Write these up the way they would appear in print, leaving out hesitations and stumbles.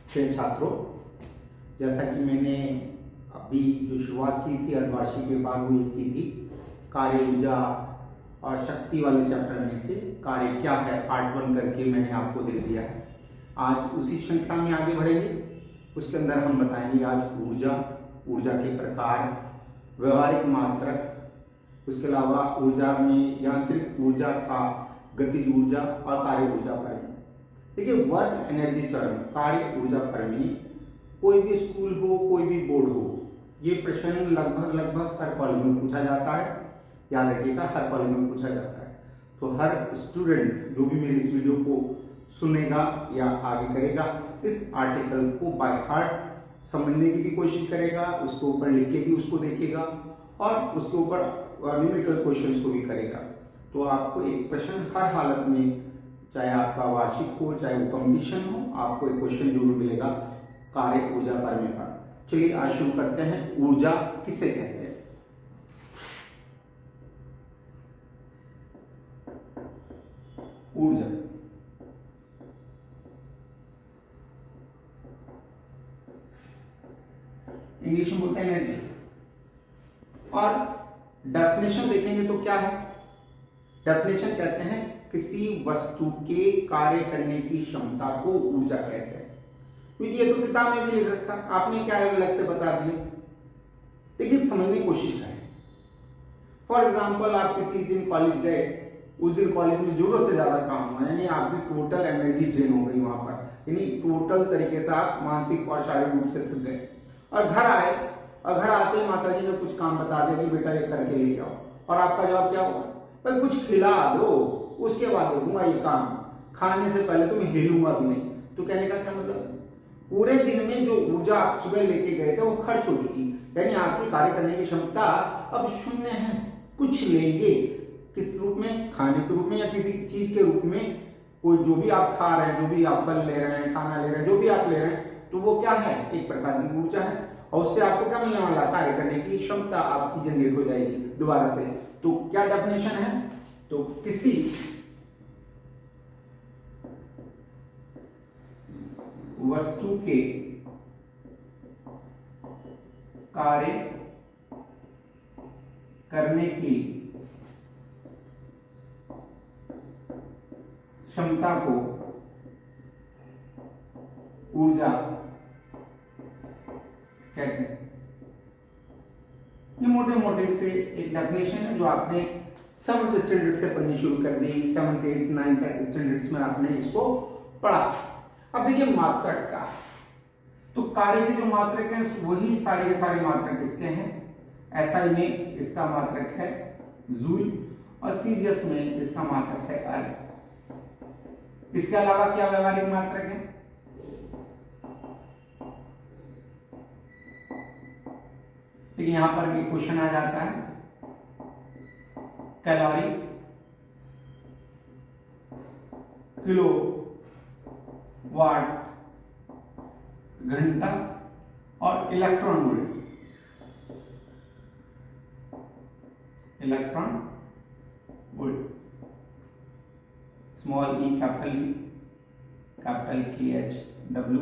प्रिय छात्रों, जैसा कि मैंने अभी जो शुरुआत की थी अर्धवार्षिक के बाद वो की थी कार्य ऊर्जा और शक्ति वाले चैप्टर में से कार्य क्या है पार्ट 1 करके मैंने आपको दे दिया है। आज उसी श्रृंखला में आगे बढ़ेंगे। उसके अंदर हम बताएंगे आज ऊर्जा के प्रकार, व्यवहारिक मात्रक, उसके अलावा ऊर्जा में यांत्रिक ऊर्जा का गतिज ऊर्जा और कार्य ऊर्जा पर। देखिए, वर्क एनर्जी थ्योरम, कार्य ऊर्जा प्रमेय, कोई भी स्कूल हो, कोई भी बोर्ड हो, ये प्रश्न लगभग हर कॉलेज में पूछा जाता है। याद रखिएगा, हर कॉलेज में पूछा जाता है। तो हर स्टूडेंट जो भी मेरी इस वीडियो को सुनेगा या आगे करेगा, इस आर्टिकल को बाय हार्ट समझने की भी कोशिश करेगा, उसके ऊपर लिख के भी उसको देखेगा और उसके ऊपर न्यूमेरिकल क्वेश्चंस को भी करेगा। तो आपको एक प्रश्न हर हालत में, चाहे आपका वार्षिक हो चाहे वो कंपटीशन हो, आपको एक क्वेश्चन जरूर मिलेगा कार्य ऊर्जा प्रमेय पर। चलिए आज शुरू करते हैं। ऊर्जा किसे कहते हैं? ऊर्जा इंग्लिश में बोलते हैं एनर्जी। और डेफिनेशन देखेंगे तो क्या है? डेफिनेशन कहते हैं किसी वस्तु के कार्य करने की क्षमता को ऊर्जा कहते हैं। क्योंकि ये तो किताब में भी लिख रखा, आपने क्या अलग से बता दिया। लेकिन समझने की कोशिश करें। फॉर एग्जाम्पल, आप किसी दिन कॉलेज गए, उस दिन कॉलेज में जरूरत से ज्यादा काम हुआ, यानी आपकी टोटल एनर्जी ड्रेन हो गई वहां पर, यानी टोटल तरीके से आप मानसिक और शारीरिक रूप से थक गए और घर आए, और घर आते ही माता जी ने कुछ काम बता दिया कि बेटा ये करके लेके आओ, और आपका जवाब क्या होगा? भाई कुछ खिला दो, उसके बाद देखूंगा ये काम, खाने से पहले तो मैं हिलूंगा भी नहीं। तो कहने का क्या मतलब? पूरे दिन में जो ऊर्जा आप सुबह लेके गए थे वो खर्च हो चुकी, यानी आपकी कार्य करने की क्षमता अब शून्य है। कुछ लेंगे किस रूप में? खाने के रूप में या किसी चीज के रूप में। कोई जो भी आप खा रहे हैं, जो भी आप फल ले रहे हैं, खाना ले रहे हैं, जो भी आप ले रहे हैं, तो वो क्या है? एक प्रकार की ऊर्जा है। और उससे आपको क्या मिलने वाला? कार्य करने की क्षमता आपकी जनरेट हो जाएगी दोबारा से। तो क्या डेफिनेशन है? तो किसी वस्तु के कार्य करने की क्षमता को ऊर्जा कहते हैं। ये मोटे मोटे से एक डेफिनेशन है जो आपने 7th स्टैंडर्ड से पढ़नी शुरू कर दी। 7th 8th 9th 10th standards में आपने इसको पढ़ा। अब देखिए मात्रक का, तो कार्य के जो मात्रक हैं वही सारे के सारे मात्रक इसके हैं। एसआई में इसका मात्रक है जूल और सीजीएस में इसका मात्रक है अर्ग। इसके अलावा क्या व्यवहारिक मात्रक है? लेकिन यहां पर भी क्वेश्चन आ जाता है कैलोरी, किलो वाट घंटा और electron volt. Electron volt, small E capital E, capital के एच डब्ल्यू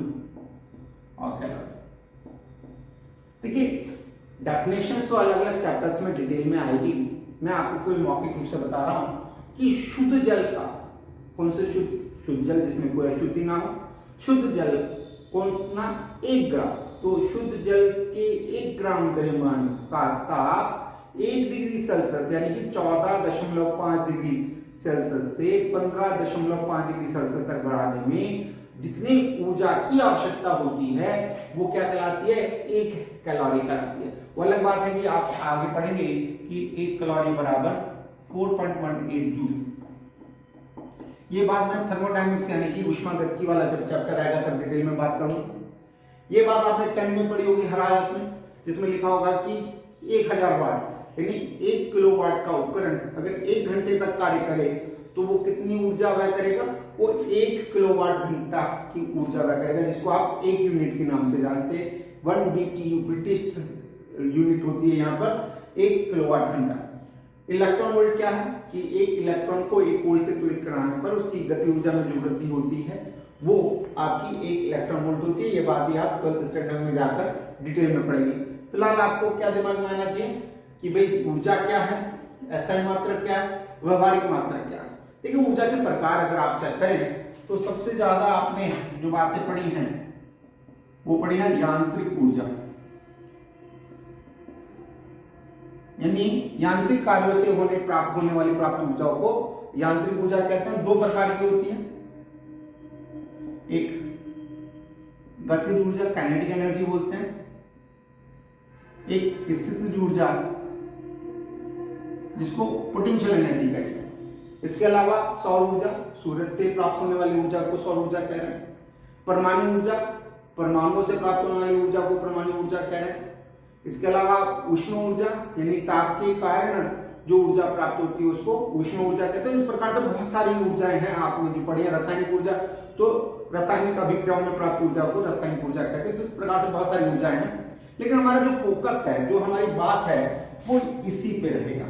और कैलोरी। देखिए डेफिनेशंस तो अलग अलग चैप्टर्स में डिटेल में आएगी। मैं आपको कोई मौखिक रूप से बता रहा हूं कि शुद्ध जल का, कौन से शुद्ध जल जिसमें कोई अशुद्धि ना हो, शुद्ध जल कौन ना 1 ग्राम। तो शुद्ध जल के 1 ग्राम द्रव्यमान का ताप 1 डिग्री सेल्सियस यानी कि 14.5 डिग्री सेल्सियस से 15.5 डिग्री सेल्सियस तक बढ़ाने में जितनी ऊर्जा की आवश्यकता होती है वो क्या कहलाती है? 1 कैलोरी कहलाती है। वो अलग बात है कि आप आगे पढ़ेंगे कि 1 कैलोरी बराबर 4.18 जूल। ये बात मैं थर्मोडायनेमिक्स यानी कि ऊष्मागतिकी वाला जब चैप्टर आएगा तब डिटेल में बात करूंगा। ये बात आपने 10 में पढ़ी होगी हर हालत में, जिसमें लिखा होगा कि 1000 वाट यानी 1 किलोवाट का उपकरण अगर 1 घंटे तक कार्य करे तो वो कितनी ऊर्जा व्यय करेगा? वो 1 किलोवाट घंटा की ऊर्जा व्यय करेगा, जिसको आप 1 यूनिट के नाम से जानते हैं। 1 BTU ब्रिटिश यूनिट होती है यहाँ पर 1 किलोवाट घंटा। इलेक्ट्रॉन वोल्ट क्या है कि एक इलेक्ट्रॉन को एक वोल्ट से त्वरित कराने पर उसकी गति ऊर्जा में जो वृद्धि होती है वो आपकी एक इलेक्ट्रॉन वोल्ट होती है। ये बात भी आप 12th स्टैंडर्ड में जाकर डिटेल में पढ़ेंगे। फिलहाल आपको क्या दिमाग में आना चाहिए कि भाई ऊर्जा क्या है, SI मात्रक क्या है, व्यवहारिक मात्रक क्या है। देखिए ऊर्जा के प्रकार अगर आप चेक करें तो सबसे ज्यादा आपने जो बातें पढ़ी हैं वो पढ़ी है यांत्रिक ऊर्जा, यानी यांत्रिक कार्यों से प्राप्त होने वाली प्राप्त ऊर्जा को यांत्रिक ऊर्जा कहते हैं। 2 प्रकार की होती है, एक गतिज ऊर्जा काइनेटिक एनर्जी बोलते हैं, एक स्थितिज ऊर्जा जिसको पोटेंशियल एनर्जी कहते हैं। इसके अलावा सौर ऊर्जा, सूरज से प्राप्त होने वाली ऊर्जा को सौर ऊर्जा कह रहे हैं। परमाणु ऊर्जा, परमाणुओं से प्राप्त होने वाली ऊर्जा को परमाणु ऊर्जा कह रहे हैं। इसके अलावा उष्ण ऊर्जा यानी ताप के कारण जो ऊर्जा प्राप्त होती है उसको उष्ण ऊर्जा कहते हैं। इस प्रकार से बहुत सारी ऊर्जाएं हैं आपने जो पढ़ी है। रासायनिक ऊर्जा तो रासायनिक अभिक्रियाओं में प्राप्त ऊर्जा को रासायनिक ऊर्जा कहते हैं। तो इस प्रकार से बहुत सारी ऊर्जाएं हैं, लेकिन हमारा जो फोकस है, जो हमारी बात है वो इसी पे रहेगा,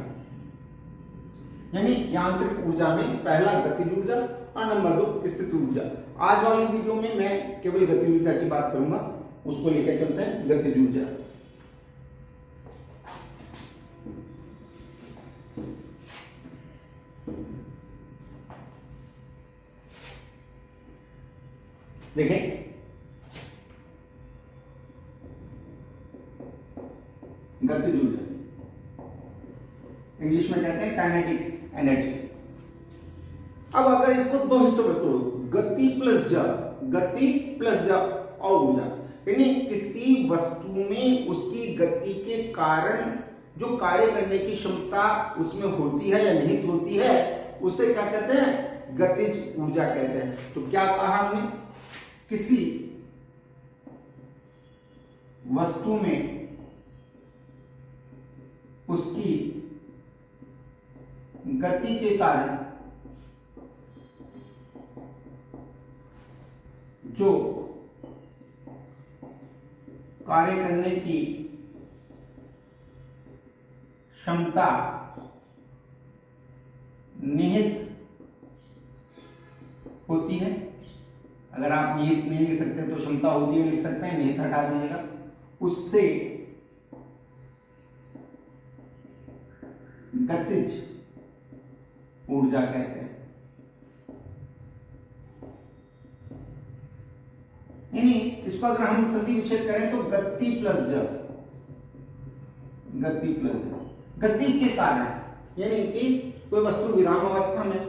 यानी यांत्रिक ऊर्जा में पहला गतिज ऊर्जा और नंबर 2 स्थितिज ऊर्जा। आज वाली वीडियो में मैं केवल गतिज ऊर्जा की बात करूंगा, उसको लेकर चलते हैं गतिज ऊर्जा। देखें गतिज ऊर्जा इंग्लिश में कहते हैं काइनेटिक एनर्जी। अब अगर इसको 2 हिस्सों में तोड़ो, गति प्लस जा और ऊर्जा, यानी किसी वस्तु में उसकी गति के कारण जो कार्य करने की क्षमता उसमें होती है या निहित होती है उसे क्या कहते हैं, गतिज ऊर्जा कहते हैं। तो क्या कहा हमने, किसी वस्तु में उसकी गति के कारण जो कार्य करने की क्षमता निहित होती है। अगर आप निहित नहीं लिख सकते तो क्षमता होती है लिख सकते हैं, निहित हटा दीजिएगा, उससे गतिज ऊर्जा कहते हैं। यानी इसको अगर हम संधि विच्छेद करें तो गति प्लस ज, गति के कारण, यानी कि कोई वस्तु विराम अवस्था में,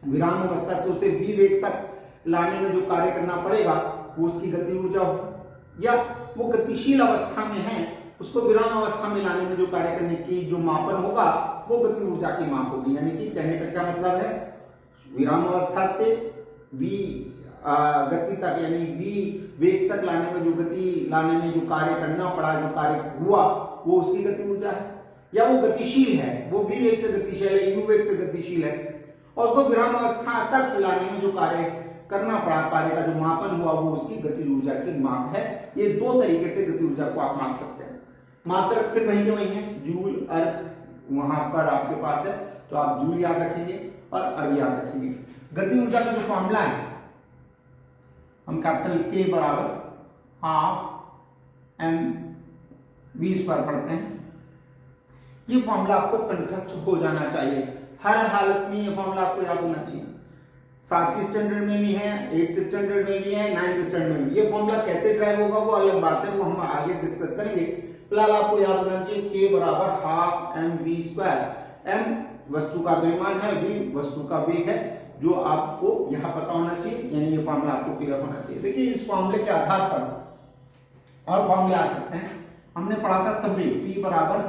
विराम अवस्था से उसे v वेग तक लाने में जो कार्य करना पड़ेगा वो उसकी गति ऊर्जा होगी, या वो गतिशील अवस्था में है उसको विराम अवस्था में लाने में जो कार्य करने की जो मापन होगा वो गति ऊर्जा की माप होगी। यानी कि कहने का क्या मतलब है, विराम अवस्था से v गति तक यानी v वेग तक लाने में जो गति लाने में जो कार्य करना पड़ा, जो कार्य हुआ वो उसकी गति ऊर्जा है। या वो गतिशील है, वो v वेग से गतिशील है, u वेग से गतिशील है, और उसको विराम अवस्था तक लाने में जो कार्य करना पड़ा, कार्य का जो मापन हुआ वो उसकी गति ऊर्जा की माप है। ये 2 तरीके से गति ऊर्जा को आप माप सकते हैं। मात्रक फिर वहीं के वहीं है, जूल अर्ग वहां पर आपके पास है, तो आप जूल याद रखेंगे और अर्ग याद रखेंगे। गति ऊर्जा का जो फॉर्मूला है हम कैपिटल K बराबर ½ mv² पढ़ते हैं। ये फॉर्मूला आपको कंठस्थ हो जाना चाहिए, हर हालत में ये फॉर्मूला आपको याद होना चाहिए। 7th स्टैंडर्ड में भी है, 8th स्टैंडर्ड में भी है, 9th स्टैंडर्ड में भी। ये फॉर्मूला कैसे ड्राइव होगा वो अलग बात है, वो हम आगे डिस्कस करेंगे। फिलहाल आपको याद होना चाहिए K बराबर ½ mv²। m वस्तु का द्रव्यमान है, v वस्तु का वेग है, जो आपको यहाँ पता होना चाहिए, यानी ये फॉर्मूला आपको क्लियर होना चाहिए। देखिए इस फॉर्मूले के आधार पर और फॉर्मूले आ सकते हैं। हमने पढ़ा था संवेग P बराबर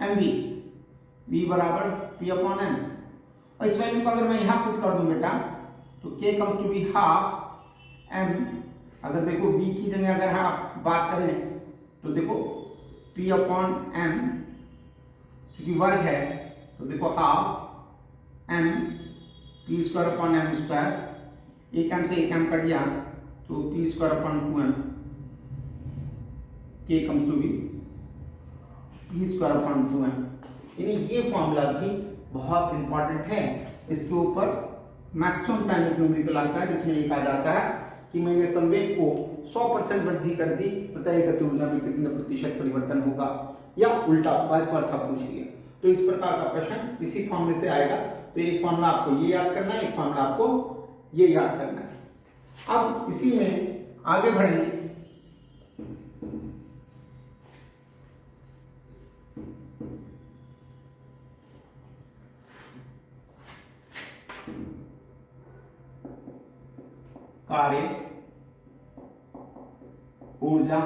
mv, v बराबर P/m, और इस वैल्यू को अगर मैं यहाँ पुट कर दूं बेटा तो K comes to be ½ m। अगर देखो v की जगह अगर आप बात करें तो देखो P/m क्योंकि वर्ग है तो देखो ½ m P²/m², एक m से एक m कट गया तो P²/2m, K comes to be v square upon 2m। यानी ये फॉर्मूला भी बहुत इंपॉर्टेंट है। इसके ऊपर मैक्सिमम टाइम एक न्यूमेरिकल आता है जिसमें ये कहा जाता है कि मैंने संवेग को 100% वृद्धि कर दी, बताइए गति ऊर्जा में कितने प्रतिशत परिवर्तन होगा, या उल्टा वाइस वर्सा पूछ लिया। तो इस प्रकार का प्रश्न इसी फॉर्मूले से आएगा। तो एक फॉर्मूला आपको ये याद करना है, एक फॉर्मूला आपको ये याद करना है। अब इसी में आगे बढ़ेंगे। कार्य ऊर्जा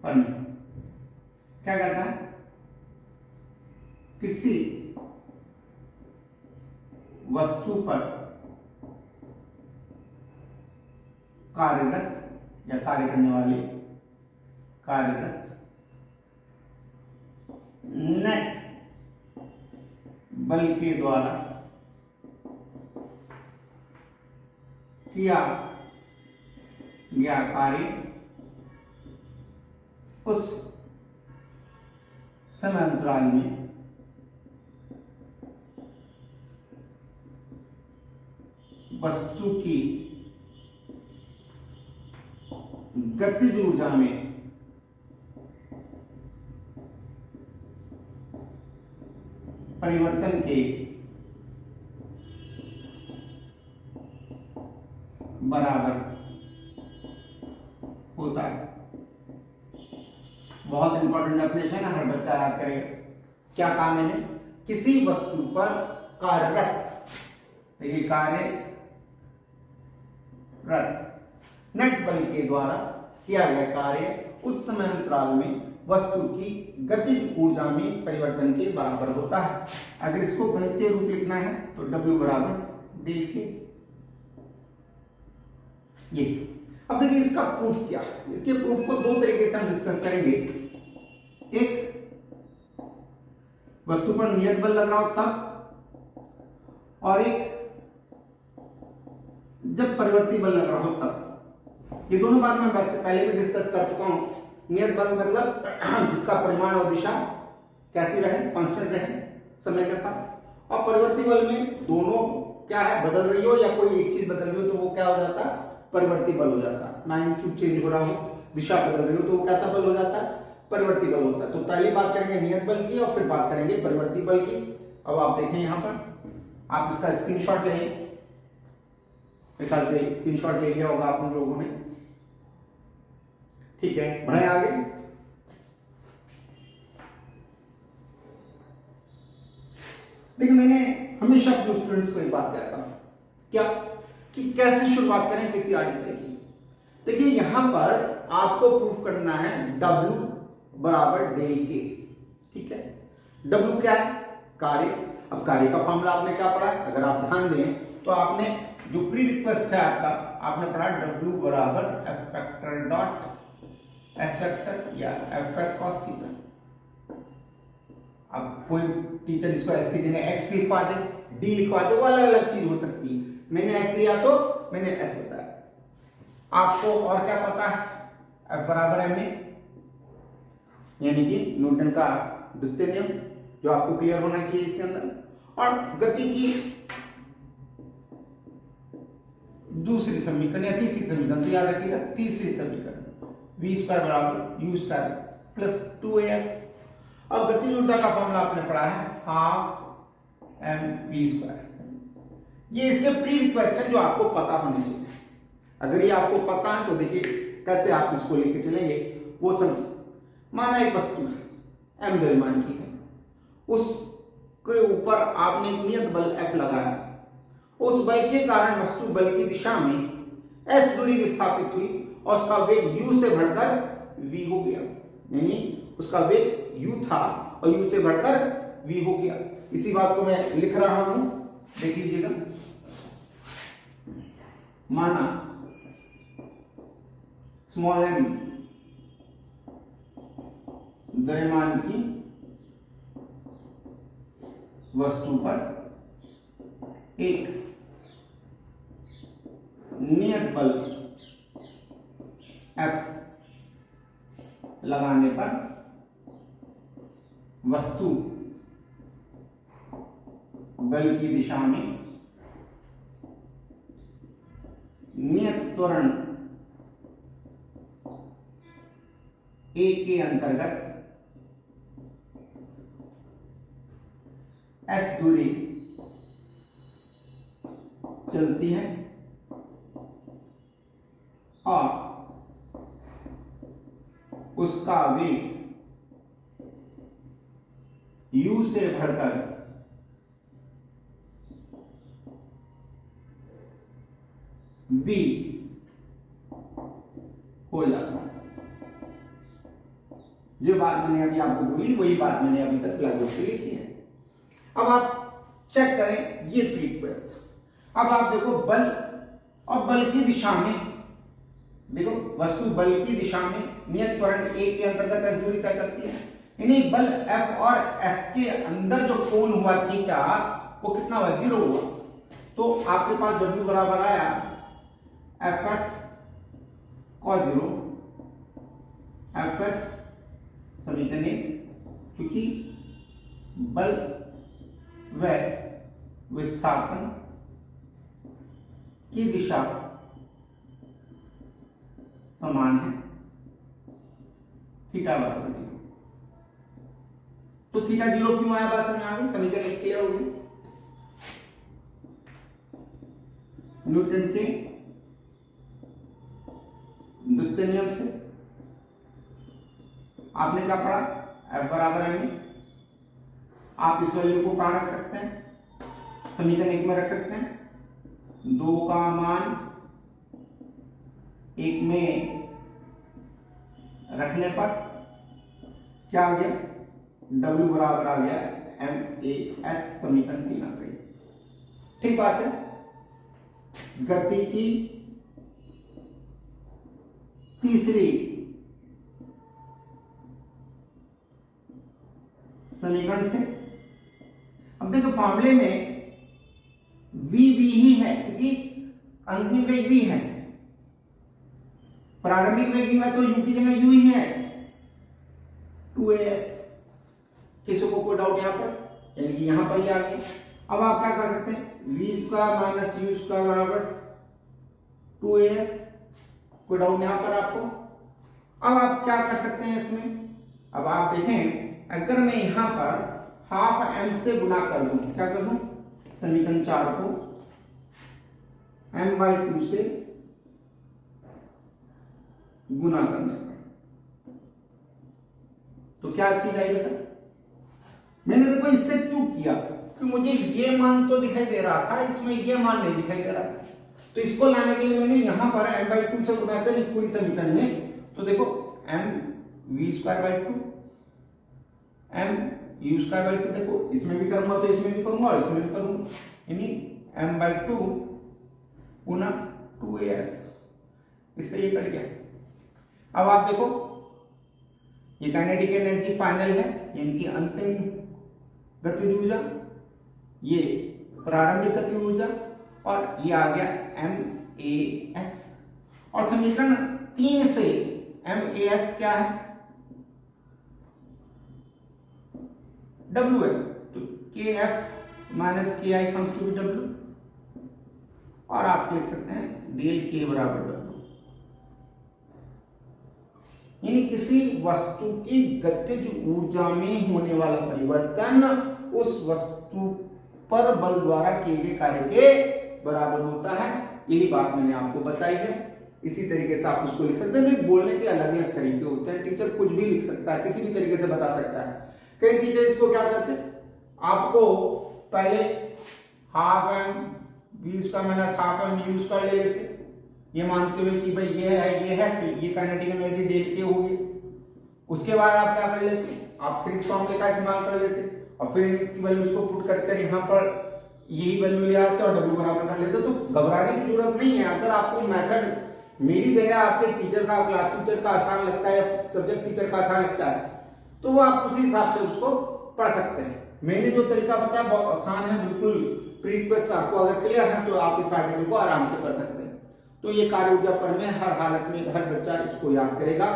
फलन क्या कहता है? किसी वस्तु पर कार्यरत या कार्य करने वाले कार्यरत नेट बल के द्वारा किया गया कार्य उस समय अंतराल में वस्तु की गतिज ऊर्जा में परिवर्तन के बराबर होता है। बहुत इंपॉर्टेंट डेफिनेशन है, हर बच्चा याद करेगा। क्या कहा मैंने? किसी वस्तु पर कार्यरत, देखिए कार्यरत नेट बल के द्वारा किया गया कार्य उस समय अंतराल में वस्तु की गतिज ऊर्जा में परिवर्तन के बराबर होता है। अगर इसको गणितीय रूप लिखना है तो W बराबर डेल के। ये अब देखिए इसका प्रूफ क्या है। इसके प्रूफ को दो तरीके से हम डिस्कस करेंगे। एक वस्तु पर नियत बल लग रहा हो तब, और एक जब परिवर्ती बल लग रहा हो तब। ये दोनों बात मैं पहले भी डिस्कस कर चुका हूं। नियत बल मतलब जिसका परिमाण और दिशा कैसी रहे, कांस्टेंट रहे समय के साथ, और परिवर्ती बल में दोनों क्या है, बदल रही हो या कोई एक चीज बदल रही हो तो वो क्या हो जाता है, परिवर्ती बल हो जाता है। मैग्नीट्यूड चेंज हो रहा हो, दिशा बदल रही हो तो वो कैसा बल हो जाता है, परिवर्ती बल होता है। तो पहले बात करेंगे नियत बल की और फिर बात करेंगे परिवर्ती बल की। अब आप देखें यहां पर, आप इसका स्क्रीनशॉट ले लें। मिसाल से स्क्रीनशॉट ले लिया होगा आप लोगों ने, ठीक है। बढ़े आगे। देखिए मैंने हमेशा अपने स्टूडेंट्स को एक बात कहता हूं, क्या कि कैसे शुरुआत करें किसी आर्टिकल की। देखिए यहां पर आपको प्रूफ करना है W बराबर डेल के, ठीक है। W क्या है, कार्य। अब कार्य का फॉर्मूला आपने क्या पढ़ा, अगर आप ध्यान दें तो आपने जो प्री रिक्वेस्ट है आपका, आपने पढ़ा W बराबर F factor dot S factor या एफ एस कॉस थीटा। अब कोई टीचर इसको एस की जगह एक्स लिखवा दे, डी लिखवा दे, वो अलग अलग चीज हो सकती है। मैंने एस लिया तो मैंने एस बताया। आपको और क्या पता है, एफ बराबर एम ए, यानी कि न्यूटन का द्वितीय नियम, जो आपको क्लियर होना चाहिए इसके अंदर। और गति की दूसरी समीकरण या तीसरी समीकरण, तो याद रखिएगा तीसरी समीकरण, v स्क्वायर बराबर u स्क्वायर प्लस 2as। अब गतिज ऊर्जा का फॉर्मूला आपने पढ़ा है हाफ एम वी स्क्वायर। ये इसके प्री रिक्वेस्ट है जो आपको पता होने चाहिए। अगर ये आपको पता है तो देखिए कैसे आप इसको लेके चलेंगे वो समझिए। माना एक वस्तु है m द्रव्यमान की है, उसके ऊपर आपने एक नियत बल F लगाया। उस बल के कारण वस्तु बल की दिशा में s दूरी विस्थापित हुई और उसका वेग u से बढ़कर v हो गया। यानी उसका वेग u था और u से बढ़कर v हो गया। इसी बात को मैं लिख रहा हूं, देख लीजिएगा। माना स्मॉल m द्रव्यमान की वस्तु पर एक नियत बल F लगाने पर वस्तु बल की दिशा में नियत त्वरण A के अंतर्गत S दूरी चलती है और उसका वेग U से बढ़कर V हो जाता है। जो बात मैंने अभी आपको बोली वही बात मैंने अभी तक लागू से लिखी है। अब आप चेक करें ये रिक्वेस्ट। अब आप देखो बल और बल की दिशा में, देखो वस्तु बल की दिशा में नियत त्वरण A के अंतर्गत S दूरी तय करती है। यानी बल F और S के अंदर जो कोण हुआ थीटा वो कितना हुआ, 0 हुआ। तो आपके पास W बराबर आया Fs cos 0 Fs समीकरण 1, क्योंकि बल व विस्थापन की दिशा समान है, थीटा बराबर 0। तो थीटा 0 क्यों आया, बात समझ आ गई, समीकरण 1 क्लियर हो गई। न्यूटन के द्वितीय नियम से आपने क्या पढ़ा, F बराबर m। आप इस वैल्यू को कहां रख सकते हैं, समीकरण 1 में रख सकते हैं। 2 का मान 1 में रखने पर क्या आ गया, W बराबर आ गया MAS, समीकरण 3 आ गई। ठीक बात है। गति की तीसरी समीकरण से अब देखो फॉर्मूले में V ही है, क्योंकि अंतिम वेग V है, प्रारंभिक वेग V है, तो U की जगह U ही है 2AS। किसी को कोई डाउट यहां पर, यानी कि यहां पर ही आ गया। अब आप क्या कर सकते हैं, V² माइनस U² बराबर 2AS। कोई डाउट यहां पर आपको। अब आप क्या कर सकते हैं इसमें, अब आप देखें अगर मैं यहां पर हाफ m से गुना कर दूं, क्या कर दूं, समीकरण 4 को m/2 से गुना करने पर तो क्या चीज आई बेटा, मैंने देखो इससे क्यों किया, कि मुझे ये मान तो दिखाई दे रहा था, इसमें ये मान नहीं दिखाई दे रहा था। तो इसको लाने के लिए मैंने यहां पर m/2 से गुना कर पूरी समीकरण में। तो देखो mv²/2 mu²/2, देखो इसमें भी करूंगा तो इसमें भी करूंगा और इसमें भी करूंगा, यानी m/2 गुना 2AS। इससे ये कट गया। अब आप देखो ये काइनेटिक एनर्जी फाइनल है, यानी कि अंतिम गतिज ऊर्जा, ये प्रारंभिक गतिज ऊर्जा, और ये आ गया MAS। और समीकरण 3 से MAS क्या है, W है, तो KF minus KI comes to be W, और आप लिख सकते हैं डेल K बराबर W। यानी किसी वस्तु की गतिज ऊर्जा में होने वाला परिवर्तन उस वस्तु पर बल द्वारा किए गए कार्य के बराबर होता है। यही बात मैंने आपको बताई है। इसी तरीके से आप उसको लिख सकते हैं। बोलने के अलग अलग तरीके होते हैं, टीचर कुछ भी लिख सकता है, किसी भी तरीके से बता सकता है। कई टीचर इसको क्या करते हैं, आपको पहले half m v² minus half m u² ले लेते, ये मानते हुए कि भाई ये है तो ये काइनेटिक एनर्जी डेल K होगी। उसके बाद आप क्या कर लेते, आप फिर इस फॉर्मूले का इस्तेमाल कर लेते और फिर इनकी वैल्यूज को पुट कर यहाँ पर यही वैल्यू ले आते और W बराबर कर लेते। तो घबराने की जरूरत नहीं है। अगर आपको मेथड मेरी जगह आपके टीचर का, क्लास टीचर का आसान लगता है या सब्जेक्ट टीचर का आसान लगता है, तो वो आप उसी हिसाब से उसको पढ़ सकते हैं। मैंने जो तरीका बताया बहुत आसान है, बिल्कुल प्री रिक्वेस्ट। आपको अगर क्लियर है तो आप इस आर्टिकल को आराम से पढ़ सकते हैं। तो ये कार्य ऊर्जा पर में हर हालत में हर बच्चा इसको याद करेगा,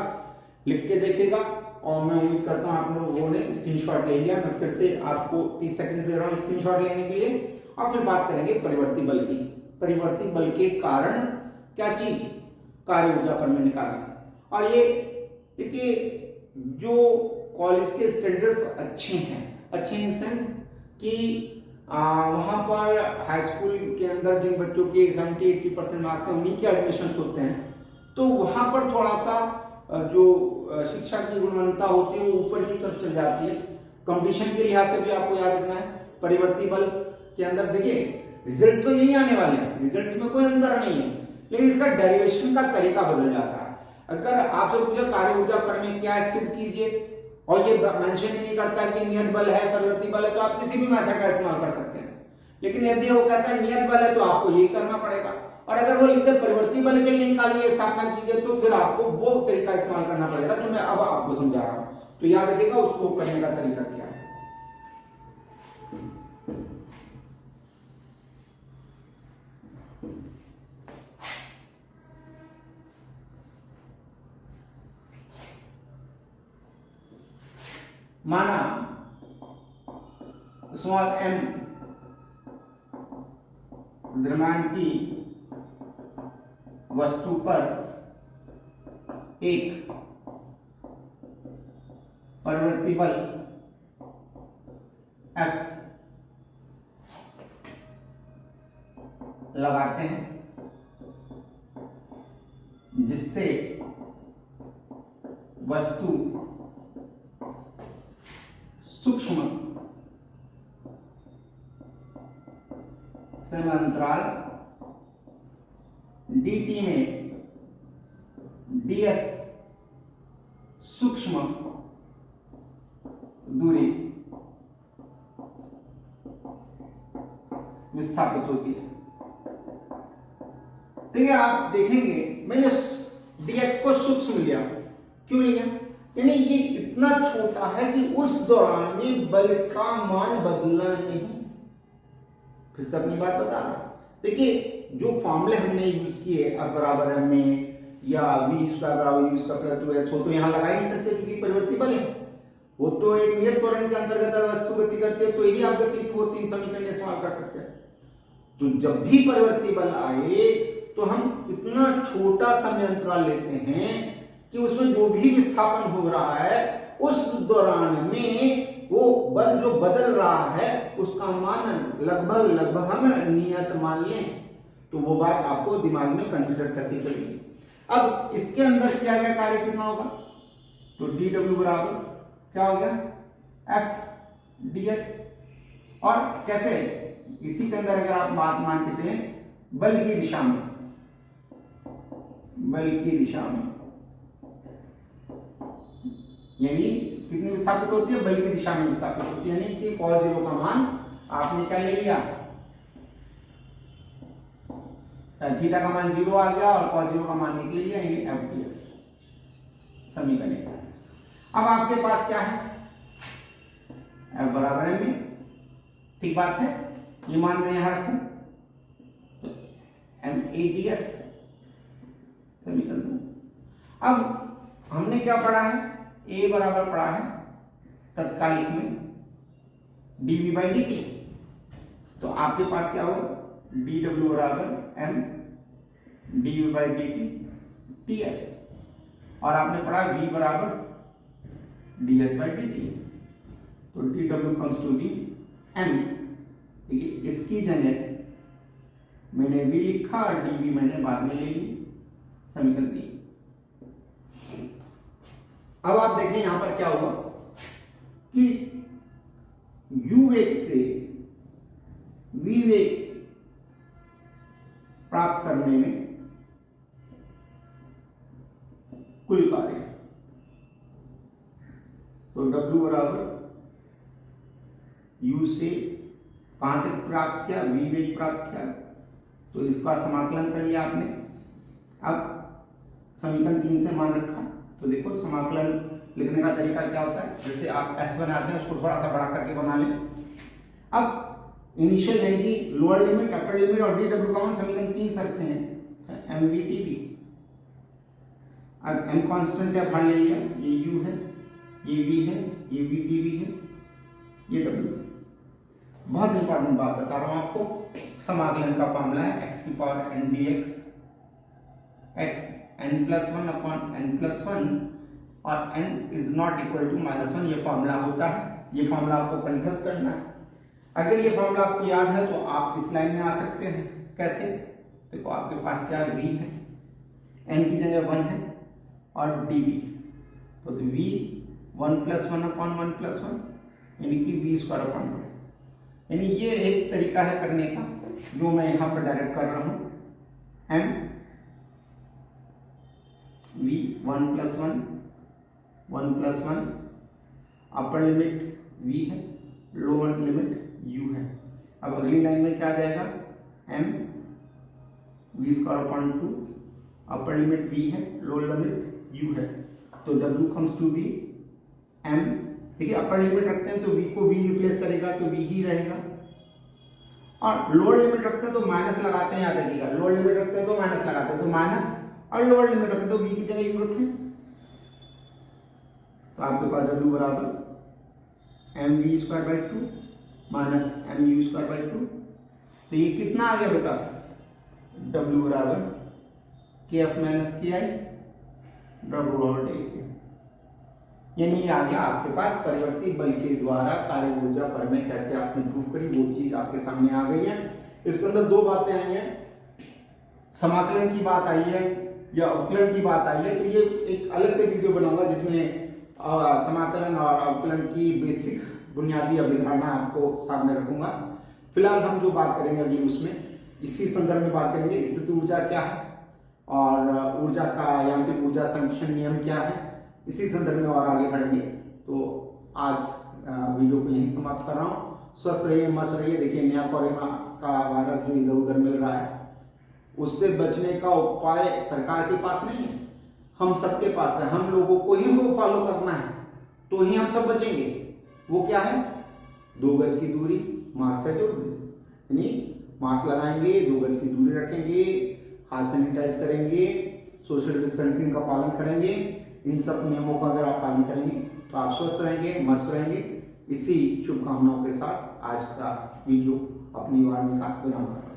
लिख के देखेगा और मैं उम्मीद करता हूँ आप लोगों ने स्क्रीनशॉट ले लिया। मैं फिर से आपको 30 सेकंड दे रहा हूँ स्क्रीनशॉट लेने के लिए, और फिर बात करेंगे परिवर्ती बल की। परिवर्ती बल के कारण क्या चीज, कार्य ऊर्जा पर मैं निकाला। और ये देखिए जो कॉलेज के स्टैंडर्ड्स अच्छे हैं, अच्छे इन सेंस कि वहाँ पर हाई स्कूल के अंदर जिन बच्चों के 70-80% मार्क्स हैं उन्हीं के एडमिशन होते हैं, तो वहाँ पर थोड़ा सा जो शिक्षा की गुणवत्ता होती है वो ऊपर की तरफ चल जाती है। कंपटीशन के लिहाज से भी आपको याद रखना है परिवर्ती बल के अंदर। देखिए रिजल्ट तो यही आने वाले हैं, रिजल्ट में कोई अंतर नहीं है, लेकिन इसका डेरिवेशन का तरीका बदल जाता है। अगर आपसे पूछा कार्य ऊर्जा पर में क्या सिद्ध कीजिए, और ये मेंशन ही नहीं करता कि नियत बल है परिवर्ती बल है, तो आप किसी भी मेथड का इस्तेमाल कर सकते हैं। लेकिन यदि वो कहता है नियत बल है तो आपको यही करना पड़ेगा, और अगर वो लिखकर परिवर्ती बल के लिए निकालिए, स्थापना कीजिए, तो फिर आपको वो तरीका इस्तेमाल करना पड़ेगा जो मैं अब आपको समझा रहा हूं। तो याद रखिएगा उसको करने का तरीका क्या है। माना स्मॉल m द्रव्यमान की वस्तु पर एक परिवर्ती बल F लगाते हैं, जिससे वस्तु सूक्ष्म समांतराल dt में ds सूक्ष्म दूरी विस्थापित होती है। ठीक है, आप देखेंगे मैंने dx को सूक्ष्म लिया, क्यों लिया, यानी ये इतना छोटा है कि उस दौरान में बल का मान बदलना नहीं। फिर से अपनी बात बता रहा हूं, देखिए जो फॉर्मूले हमने यूज किए अब बराबर है में या v स्क्वायर बराबर u स्क्वायर प्लस 2h, हो तो यहां लगा ही नहीं सकते क्योंकि परिवर्ती बल है, वो तो एक नियत त्वरण के अंतर्गत वस्तु गति करती है, तो यही आप गति की वो 3 समीकरण इस्तेमाल कर सकते हैं। तो जब भी परिवर्ती बल आए तो हम इतना छोटा समय अंतराल लेते हैं कि उसमें जो भी विस्थापन हो रहा है उस दौरान में वो बल जो बदल रहा है उसका मान लगभग हम नियत मान लें। तो वो बात आपको दिमाग में कंसीडर करके चलिए। अब इसके अंदर किया गया कार्य कितना होगा, तो dw बराबर क्या हो गया F ds, और कैसे, इसी के अंदर अगर आप बात मान के चलें बल की दिशा में, बल की दिशा में यानी कितनी विस्थापित होती है, बल की दिशा में विस्थापित होती है, यानी कि cos 0 का मान आपने क्या ले लिया, थीटा का मान 0 आ गया और cos 0 का मान 1 ले लिया, यानी F ds समीकरण। अब आपके पास क्या है, F बराबर है में, ठीक बात है, ये मान मैं यहां रखूं तो MAds समीकरण। अब हमने क्या पढ़ा है, A बराबर पढ़ा है तत्कालिक में dv/dt, तो आपके पास क्या होगा dw बराबर m dv/dt ds, और आपने पढ़ा v बराबर ds/dt, तो dw comes to be m। देखिए इसकी जगह मैंने v लिखा और dv मैंने बाद में ले ली, समीकरण 3। अब आप देखें यहां पर क्या हुआ कि u वेग से v वेग प्राप्त करने में कुल कार्य, तो w बराबर u से कहां तक प्राप्त किया, v वेग प्राप्त किया, तो इसका समाकलन कर लिया आपने। अब समीकरण 3 से मान रखा, तो देखो समाकलन लिखने का तरीका क्या होता है, जैसे आप s बनाते हैं उसको थोड़ा सा बड़ा करके बना लें। अब इनिशियल यानी कि लोअर लिमिट, अपर लिमिट और dw का मान समीकरण 3 से रखते हैं mv dv। अब m कांस्टेंट है, भाग ले लिया, ये u है, ये V है, ये V dV है, ये W। बहुत इंपॉर्टेंट बात बता रहा हूं आपको, समाकलन का फॉर्मूला है x की power n dx, x n+1 upon n+1 और n is not equal to -1, ये फॉर्मूला होता है। ये फॉर्मूला आपको कंठस्थ करना है। अगर ये फॉर्मूला आपको याद है तो आप इस लाइन में आ सकते हैं। कैसे? देखो आपके पास क्या है, V है, n की जगह 1 है और dV, तो V 1+1 अपॉन 1+1 यानी कि V² अपॉन 1। यानी ये एक तरीका है करने का, जो मैं यहाँ पर डायरेक्ट कर रहा हूँ। m V 1+1 1+1, अपर लिमिट V है, लोअर लिमिट U है। अब अगली लाइन में क्या आ जाएगा, m V² upon 2, upper limit V है, लोअर लिमिट U है, तो W comes to be m। देखिए अपर लिमिट रखते हैं तो V को V रिप्लेस करेगा तो V ही रहेगा, और लोअर लिमिट रखते हैं तो माइनस लगाते हैं, याद रखिएगा, लोअर लिमिट रखते हैं तो माइनस लगाते हैं, तो माइनस, और लोअर लिमिट रखते हैं तो V की जगह U रखें, तो आपके पास W बराबर mv² माइनस mu²/2। तो ये कितना आ गया बेटा, W बराबर kF माइनस ki W/Δk। यानी ये आ गया आपके पास परिवर्ती बल के द्वारा कार्य ऊर्जा प्रमेय कैसे आपने प्रूफ करी, वो चीज आपके सामने आ गई है। इसके अंदर दो बातें आई हैं, समाकलन की बात आई है या अवकलन की बात आई है। तो ये एक अलग से वीडियो बनाऊंगा जिसमें समाकलन और अवकलन की बेसिक बुनियादी अभिधारणा आपको सामने रखूंगा। फिलहाल हम जो बात करेंगे अभी उसमें इसी संदर्भ में बात करेंगे, स्थित ऊर्जा क्या है और ऊर्जा का यांत्रिक ऊर्जा संरक्षण नियम क्या है, इसी संदर्भ में और आगे बढ़ेंगे। तो आज वीडियो को यहीं समाप्त कर रहा हूँ। स्वस्थ रहिए, मस्त रहिए। देखिए नया कोरोना का वायरस जो इधर उधर मिल रहा है, उससे बचने का उपाय सरकार के पास नहीं है, हम सबके पास है। हम लोगों को ही वो फॉलो करना है, तो ही हम सब बचेंगे। वो क्या है, 2 गज की दूरी, मास्क से जरूरी, यानी मास्क लगाएंगे, 2 गज की दूरी रखेंगे, हाथ सैनिटाइज करेंगे, सोशल डिस्टेंसिंग का पालन करेंगे। इन सब नियमों का अगर आप पालन करेंगे तो आप स्वस्थ रहेंगे, मस्त रहेंगे। इसी शुभकामनाओं के साथ आज का वीडियो अपनी वार्ता का विराम करता हूं।